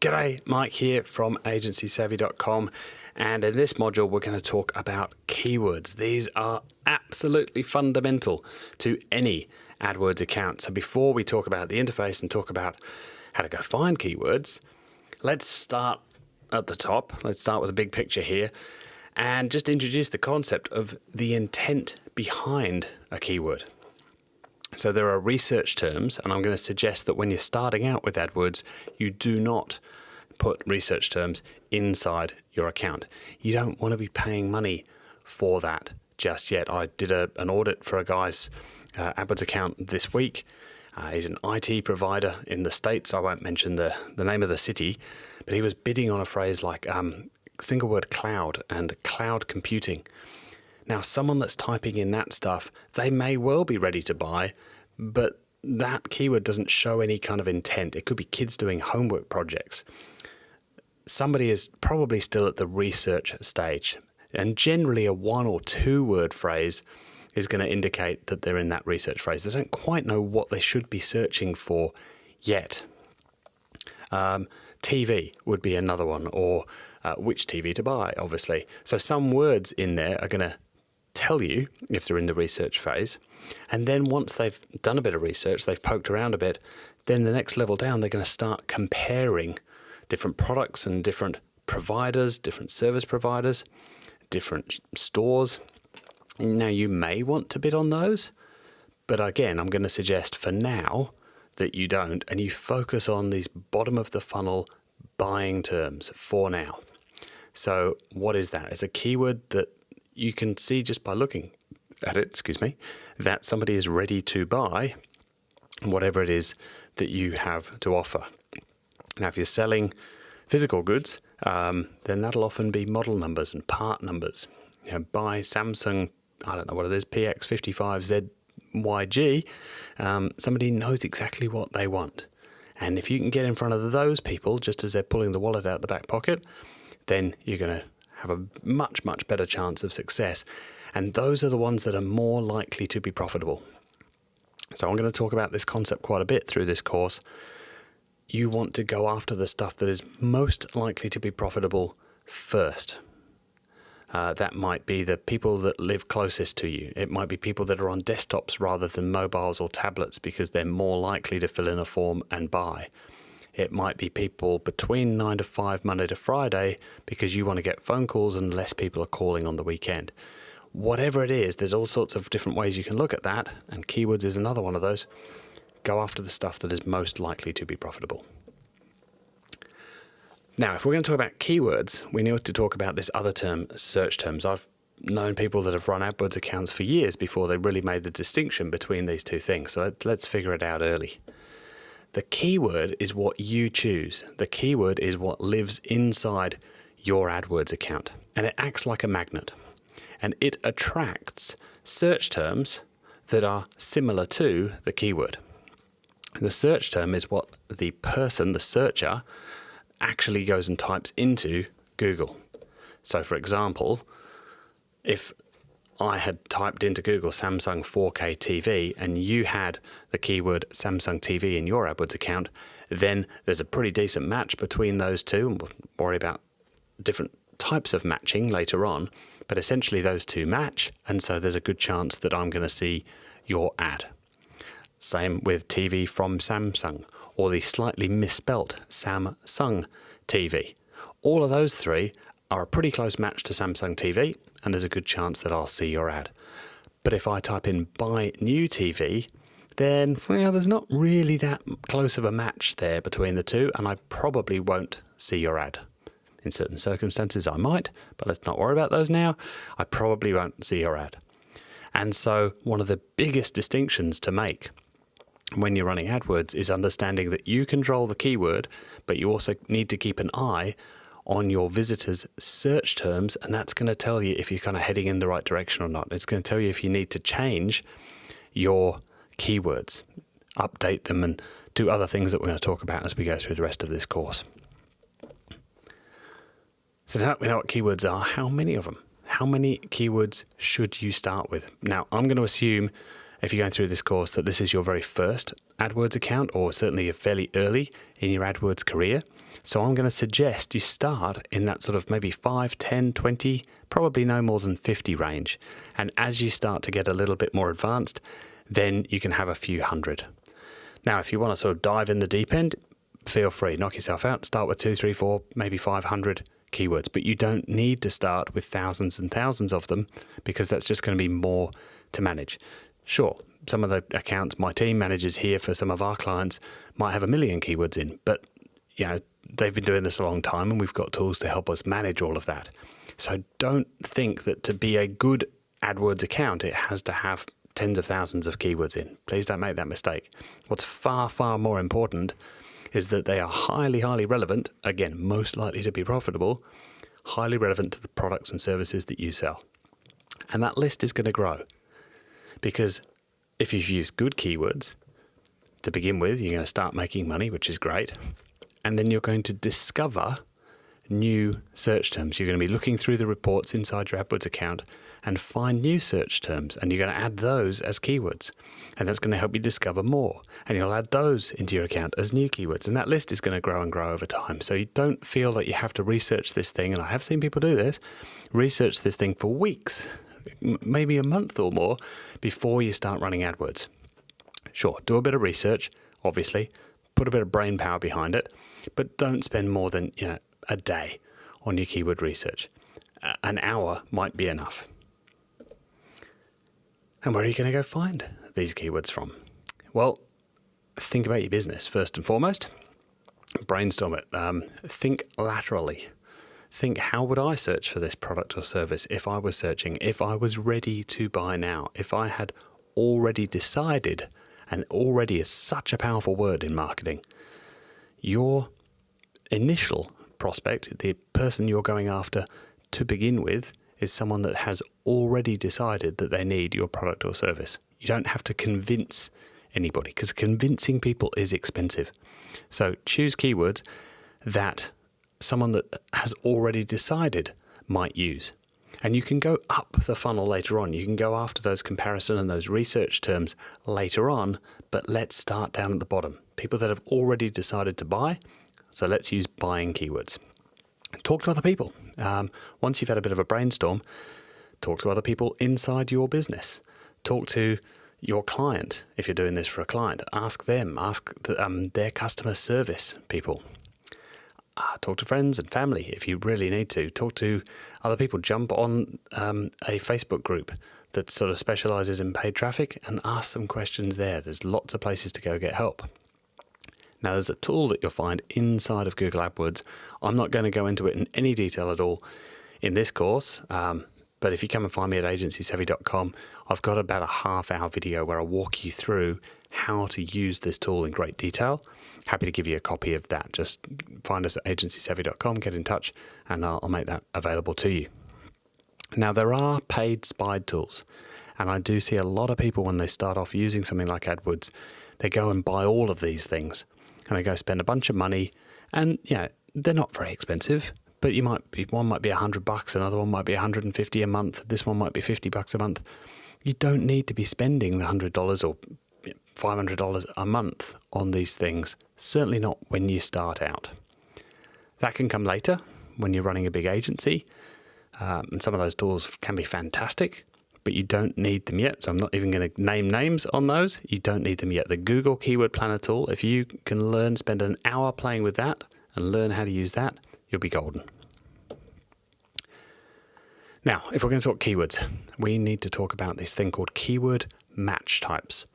G'day, Mike here from agencysavvy.com, and in this module we're going to talk about keywords. These are absolutely fundamental to any AdWords account. So before we talk about the interface and talk about how to go find keywords, let's start at the top. Let's start with a big picture here and just introduce the concept of the intent behind a keyword. So there are research terms, and I'm going to suggest that when you're starting out with AdWords, you do not put research terms inside your account. You don't want to be paying money for that just yet. I did an audit for a guy's AdWords account this week. He's an IT provider in the States. I won't mention the name of the city, but he was bidding on a phrase like single word cloud and cloud computing. Now, someone that's typing in that stuff, they may well be ready to buy, but that keyword doesn't show any kind of intent. It could be kids doing homework projects. Somebody is probably still at the research stage, and generally a 1 or 2 word phrase is going to indicate that they're in that research phase. They don't quite know what they should be searching for yet. TV would be another one, or which TV to buy, obviously. So some words in there are going to tell you if they're in the research phase. And then once they've done a bit of research, they've poked around a bit, then the next level down, they're going to start comparing different products and different providers, different service providers, different stores. Now, you may want to bid on those, but again, I'm going to suggest for now that you don't, and you focus on these bottom of the funnel buying terms for now. So what is that? It's a keyword that you can see just by looking at it, that somebody is ready to buy whatever it is that you have to offer. Now, if you're selling physical goods, then that'll often be model numbers and part numbers. Buy Samsung, I don't know what it is, PX55ZYG, somebody knows exactly what they want. And if you can get in front of those people just as they're pulling the wallet out the back pocket, then you're going to have a much, much better chance of success. And those are the ones that are more likely to be profitable. So I'm going to talk about this concept quite a bit through this course. You want to go after the stuff that is most likely to be profitable first. That might be the people that live closest to you. It might be people that are on desktops rather than mobiles or tablets because they're more likely to fill in a form and buy. It might be people between 9 to 5, Monday to Friday, because you want to get phone calls and less people are calling on the weekend. Whatever it is, there's all sorts of different ways you can look at that, and keywords is another one of those. Go after the stuff that is most likely to be profitable. Now, if we're going to talk about keywords, we need to talk about this other term, search terms. I've known people that have run AdWords accounts for years before they really made the distinction between these two things. So let's figure it out early. The keyword is what you choose. The keyword is what lives inside your AdWords account, and it acts like a magnet. And it attracts search terms that are similar to the keyword. The search term is what the person, the searcher, actually goes and types into Google. So for example, if I had typed into Google Samsung 4K TV and you had the keyword Samsung TV in your AdWords account, then there's a pretty decent match between those two, and we'll worry about different types of matching later on, but essentially those two match, and so there's a good chance that I'm going to see your ad. Same with TV from Samsung, or the slightly misspelt Samsung TV. All of those three are a pretty close match to Samsung TV, and there's a good chance that I'll see your ad. But if I type in buy new TV, then there's not really that close of a match there between the two, and I probably won't see your ad. In certain circumstances I might, but let's not worry about those now. I probably won't see your ad. And so one of the biggest distinctions to make when you're running AdWords is understanding that you control the keyword, but you also need to keep an eye on your visitors' search terms, and that's going to tell you if you're kind of heading in the right direction or not. It's going to tell you if you need to change your keywords, update them, and do other things that we're going to talk about as we go through the rest of this course. So now that we know what keywords are, how many of them? How many keywords should you start with? Now, I'm going to assume if you're going through this course, that this is your very first AdWords account, or certainly fairly early in your AdWords career. So I'm going to suggest you start in that sort of maybe 5, 10, 20, probably no more than 50 range. And as you start to get a little bit more advanced, then you can have a few hundred. Now, if you want to sort of dive in the deep end, feel free, knock yourself out, start with 2, 3, 4, maybe 500 keywords, but you don't need to start with thousands and thousands of them, because that's just going to be more to manage. Sure, some of the accounts my team manages here for some of our clients might have 1 million keywords in, but they've been doing this a long time, and we've got tools to help us manage all of that. So don't think that to be a good AdWords account, it has to have tens of thousands of keywords in. Please don't make that mistake. What's far, far more important is that they are highly, highly relevant, again, most likely to be profitable, highly relevant to the products and services that you sell. And that list is going to grow, because if you've used good keywords to begin with, you're going to start making money, which is great. And then you're going to discover new search terms. You're going to be looking through the reports inside your AdWords account and find new search terms, and you're going to add those as keywords, and that's going to help you discover more, and you'll add those into your account as new keywords, and that list is going to grow and grow over time. So you don't feel that you have to research this thing, and I have seen people do this, research this thing for weeks, maybe a month or more, before you start running AdWords. Sure, do a bit of research, obviously, put a bit of brain power behind it, but don't spend more than a day on your keyword research. An hour might be enough. And where are you going to go find these keywords from? Well, think about your business first and foremost. Brainstorm it. Think laterally. Think, how would I search for this product or service if I was searching, if I was ready to buy now, if I had already decided, and already is such a powerful word in marketing. Your initial prospect, the person you're going after to begin with, is someone that has already decided that they need your product or service. You don't have to convince anybody, because convincing people is expensive. So choose keywords that someone that has already decided might use. And you can go up the funnel later on. You can go after those comparison and those research terms later on, but let's start down at the bottom. People that have already decided to buy. So let's use buying keywords. Talk to other people. Once you've had a bit of a brainstorm, talk to other people inside your business. Talk to your client. If you're doing this for a client, ask them, their customer service people. Talk to friends and family if you really need to. Talk to other people. Jump on a Facebook group that sort of specializes in paid traffic and ask some questions there. There's lots of places to go get help. Now, there's a tool that you'll find inside of Google AdWords. I'm not going to go into it in any detail at all in this course, but if you come and find me at agencysavvy.com, I've got about a half-hour video where I walk you through how to use this tool in great detail. Happy to give you a copy of that. Just find us at agencysavvy.com, get in touch, and I'll make that available to you. Now, there are paid spied tools, and I do see a lot of people when they start off using something like AdWords, they go and buy all of these things. And they go spend a bunch of money, and they're not very expensive, but one might be $100, another one might be $150 a month, this one might be $50 a month. You don't need to be spending the $100 or $500 a month on these things, certainly not when you start out. That can come later when you're running a big agency, and some of those tools can be fantastic, but you don't need them yet. So I'm not even going to name names on those. You don't need them yet. The Google Keyword Planner tool, if you can spend an hour playing with that and learn how to use that, you'll be golden. Now, if we're going to talk keywords, we need to talk about this thing called keyword match types.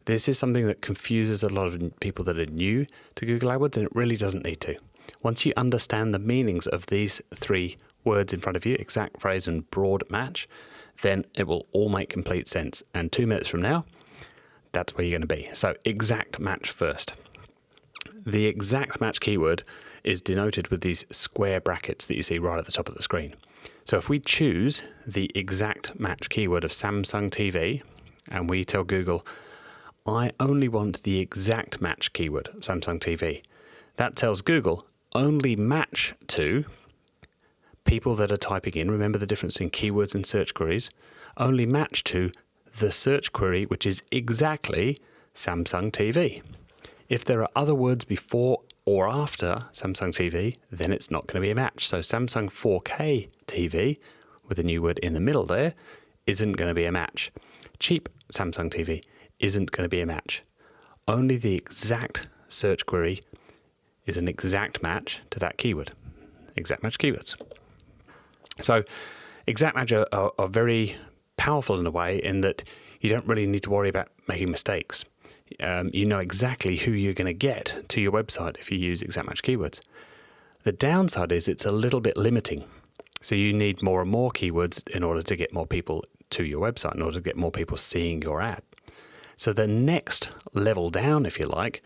This is something that confuses a lot of people that are new to Google AdWords, and it really doesn't need to. Once you understand the meanings of these three words in front of you, exact, phrase, and broad match, then it will all make complete sense. And 2 minutes from now, that's where you're going to be. So exact match first. The exact match keyword is denoted with these square brackets that you see right at the top of the screen. So if we choose the exact match keyword of Samsung TV, and we tell Google, I only want the exact match keyword, Samsung TV, that tells Google only match to people that are typing in, remember the difference in keywords and search queries, only match to the search query which is exactly Samsung TV. If there are other words before or after Samsung TV, then it's not going to be a match. So Samsung 4K TV, with a new word in the middle there, isn't going to be a match. Cheap Samsung TV isn't going to be a match. Only the exact search query is an exact match to that keyword. Exact match keywords. So exact match are very powerful in a way in that you don't really need to worry about making mistakes. You know exactly who you're going to get to your website if you use exact match keywords. The downside is it's a little bit limiting. So you need more and more keywords in order to get more people to your website, in order to get more people seeing your ad. So the next level down, if you like,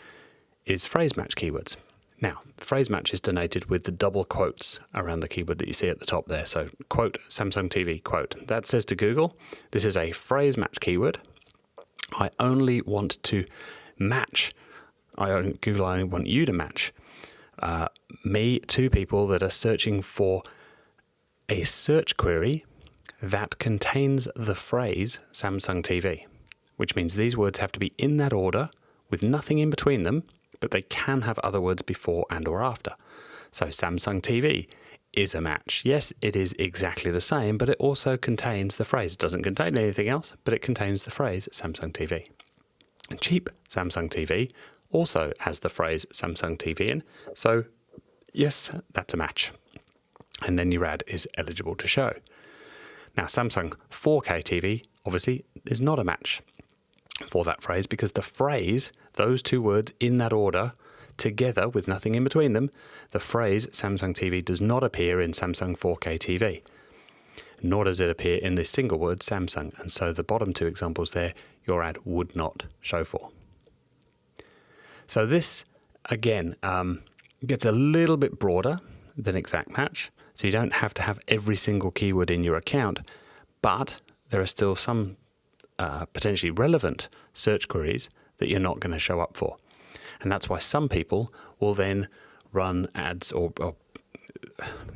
is phrase match keywords. Now, phrase match is denoted with the double quotes around the keyword that you see at the top there. So quote Samsung TV quote. That says to Google, this is a phrase match keyword. I only want to match, Google, I only want you to match me to people that are searching for a search query that contains the phrase Samsung TV, which means these words have to be in that order with nothing in between them, but they can have other words before and or after. So Samsung TV is a match. Yes, it is exactly the same, but it also contains the phrase. It doesn't contain anything else, but it contains the phrase Samsung TV. And cheap Samsung TV also has the phrase Samsung TV in. So yes, that's a match. And then your ad is eligible to show. Now, Samsung 4K TV obviously is not a match for that phrase because the phrase, those two words in that order, together with nothing in between them, the phrase Samsung TV does not appear in Samsung 4K TV, nor does it appear in the single word Samsung. And so the bottom two examples there, your ad would not show for. So this, again, gets a little bit broader than exact match. So you don't have to have every single keyword in your account, but there are still some potentially relevant search queries that you're not going to show up for. And that's why some people will then run ads or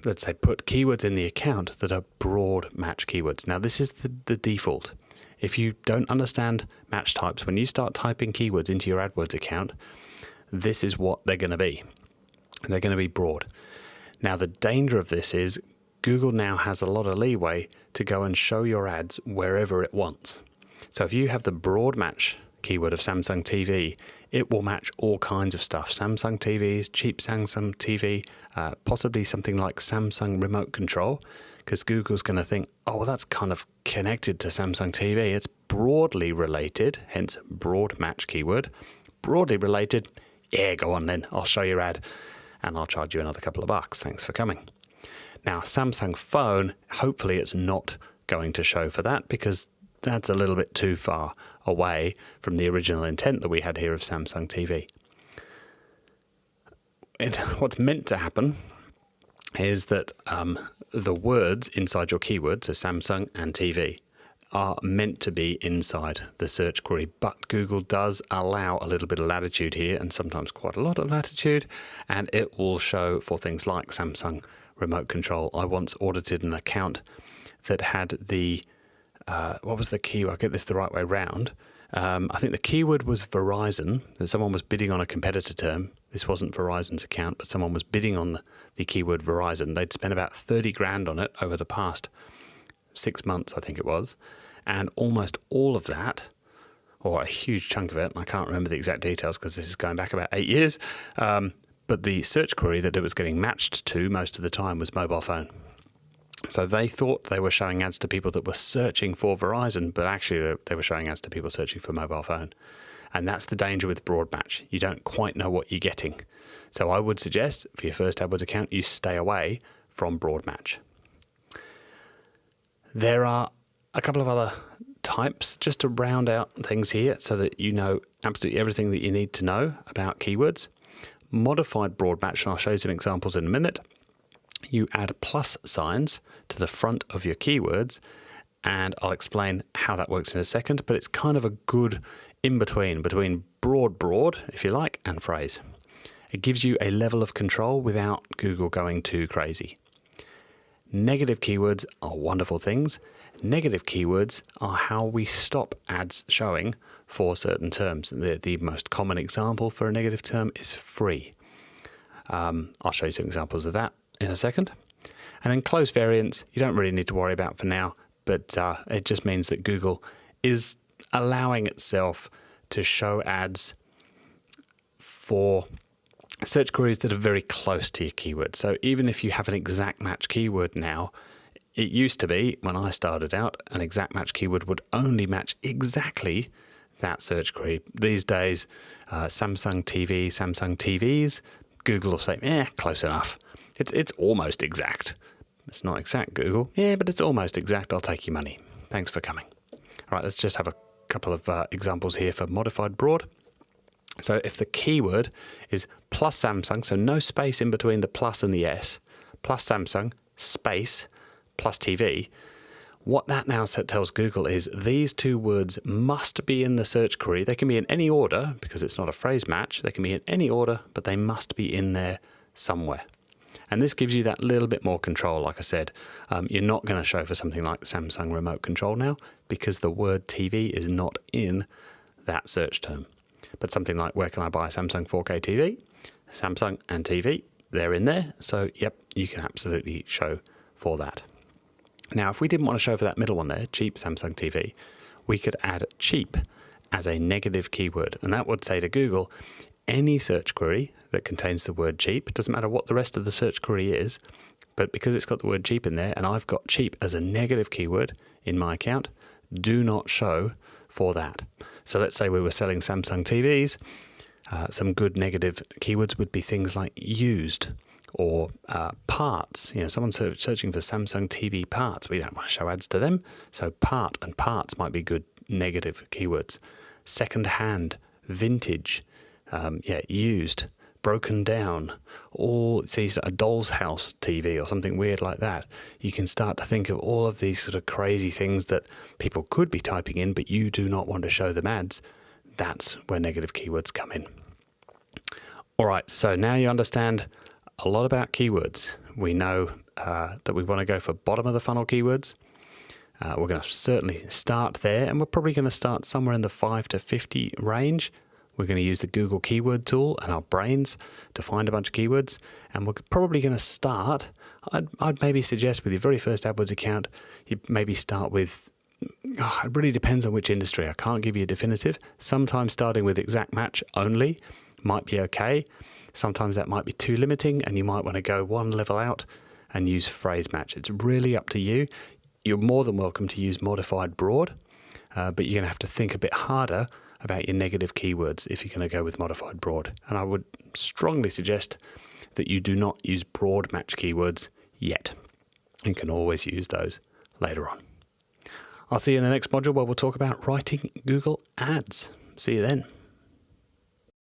let's say put keywords in the account that are broad match keywords. Now this is the default. If you don't understand match types, when you start typing keywords into your AdWords account, this is what they're going to be. They're going to be broad. Now the danger of this is Google now has a lot of leeway to go and show your ads wherever it wants. So if you have the broad match keyword of Samsung TV, it will match all kinds of stuff. Samsung TVs, cheap Samsung TV, possibly something like Samsung remote control, because Google's going to think, oh, well, that's kind of connected to Samsung TV. It's broadly related, hence broad match keyword. Broadly related, yeah, go on then. I'll show your ad and I'll charge you another couple of bucks. Thanks for coming. Now, Samsung phone, hopefully it's not going to show for that because that's a little bit too far away from the original intent that we had here of Samsung TV. And what's meant to happen is that the words inside your keywords, so Samsung and TV, are meant to be inside the search query, but Google does allow a little bit of latitude here and sometimes quite a lot of latitude, and it will show for things like Samsung remote control. I once audited an account that had the what was the keyword? I'll get this the right way round. I think the keyword was Verizon, that someone was bidding on a competitor term. This wasn't Verizon's account, but someone was bidding on the keyword Verizon. They'd spent about 30 grand on it over the past 6 months, I think it was. And almost all of that, or a huge chunk of it, and I can't remember the exact details because this is going back about 8 years, but the search query that it was getting matched to most of the time was mobile phone. So they thought they were showing ads to people that were searching for Verizon, but actually they were showing ads to people searching for mobile phone. And that's the danger with broad match. You don't quite know what you're getting. So I would suggest for your first AdWords account, you stay away from broad match. There are a couple of other types just to round out things here so that you know absolutely everything that you need to know about keywords. Modified broad match, and I'll show you some examples in a minute. You add plus signs to the front of your keywords, and I'll explain how that works in a second, but it's kind of a good in-between, between broad, if you like, and phrase. It gives you a level of control without Google going too crazy. Negative keywords are wonderful things. Negative keywords are how we stop ads showing for certain terms. The most common example for a negative term is free. I'll show you some examples of that in a second. And then close variants, you don't really need to worry about for now, but it just means that Google is allowing itself to show ads for search queries that are very close to your keyword. So even if you have an exact match keyword now, it used to be, when I started out, an exact match keyword would only match exactly that search query. These days, Samsung TV, Samsung TVs, Google will say, close enough. It's almost exact. It's not exact, Google. Yeah, but it's almost exact. I'll take your money. Thanks for coming. All right, let's just have a couple of examples here for modified broad. So if the keyword is plus Samsung, so no space in between the plus and the S, plus Samsung, space, plus TV, what that now tells Google is these two words must be in the search query. They can be in any order because it's not a phrase match. They can be in any order, but they must be in there somewhere. And this gives you that little bit more control. Like I said, you're not going to show for something like Samsung remote control now because the word TV is not in that search term. But something like where can I buy a Samsung 4K TV? Samsung and TV, they're in there. So, yep, you can absolutely show for that. Now, if we didn't want to show for that middle one there, cheap Samsung TV, we could add cheap as a negative keyword. And that would say to Google, any search query that contains the word cheap, doesn't matter what the rest of the search query is, but because it's got the word cheap in there and I've got cheap as a negative keyword in my account, do not show for that. So let's say we were selling Samsung TVs. Some good negative keywords would be things like used or parts. Someone's searching for Samsung TV parts. We don't want to show ads to them. So part and parts might be good negative keywords. Second hand, vintage, used, broken down, or see a doll's house TV or something weird like that. You can start to think of all of these sort of crazy things that people could be typing in, but you do not want to show them ads. That's where negative keywords come in. All right, so now you understand a lot about keywords. We know that we want to go for bottom of the funnel keywords. We're going to certainly start there, and we're probably going to start somewhere in the 5 to 50 range. We're going to use the Google keyword tool and our brains to find a bunch of keywords. And we're probably going to start, I'd maybe suggest with your very first AdWords account, you maybe start with, it really depends on which industry. I can't give you a definitive. Sometimes starting with exact match only might be okay. Sometimes that might be too limiting and you might want to go one level out and use phrase match. It's really up to you. You're more than welcome to use modified broad, but you're going to have to think a bit harder about your negative keywords if you're going to go with modified broad. And I would strongly suggest that you do not use broad match keywords yet. You can always use those later on. I'll see you in the next module where we'll talk about writing Google ads. See you then.